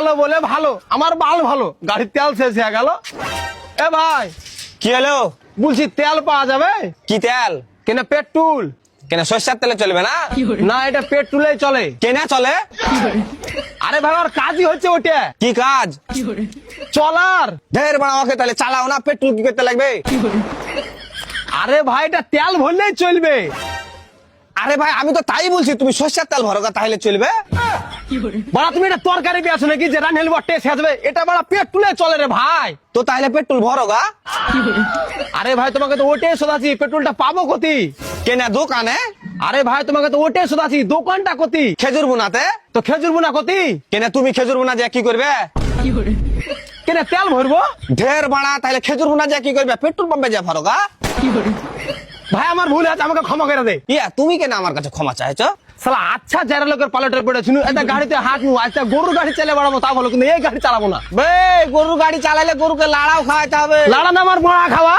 ভালো বলে ভালো, আমার বাল ভালো, গাড়ির তেল শেষ হয়ে গেল। এ ভাই কি হলো? বলছি তেল পাওয়া যাবে? কি তেল? কেন পেট্রোল? কেন সরষের তেলে চলবে না? না এটা পেট্রোলে চলে। কেনা চলে? আরে ভাই ওর কাজই হচ্ছে ওটা, কি কাজ? চলার। ঢের বড় ওকে তাহলে চালাও না, পেট্রোল কি করতে লাগবে? আরে ভাই এটা তেল ভরলেই চলবে। আরে ভাই আমি তো তাই বলছি, তুমি সরষের তেল ভরো তাহলে চলবে। বড়া তুমি এটা তরকারি পেয়েছো নাকি যে রান্নাল বটে সাজবে? এটা বড়া পেট্রোলে চলে রে ভাই। তো তাহলে পেট্রোল ভরো গা। আরে ভাই তোমাকে তো ওটাই শোধাচ্ছি, পেট্রোলটা পাবো কোথি? কেনা দোকানে? আরে ভাই তোমাকে তো ওটাই শোধাচ্ছি, দোকানটা কোথি? খেজুর বুনাতে। তো খেজুর বোনা কোথি? কেনা তুমি খেজুর বুনা যা কি করবে? কেন তেল ভরবো? ঢের বাড়া তাহলে খেজুর বুনা যা কি করবে? পেট্রোল পাম্পে যা ভরো গা। ভাই আমার ভুল আছে, আমাকে ক্ষমা করে দে। ইয়া তুমি কেন আমার কাছে ক্ষমা চাইছো? সালা আচ্ছা যারা লোকের পালটে পড়েছিল, এটা গাড়িতে হাত নু, আচ্ছা গরুর গাড়ি চালিয়ে বেড়াবো তা বলো, কিন্তু এই গাড়ি চালাবো না। বে গরু গাড়ি চালাইলে গরুকে লাড়াও খাওয়াইতে হবে। লাড়া না আমার বড়া খাওয়া।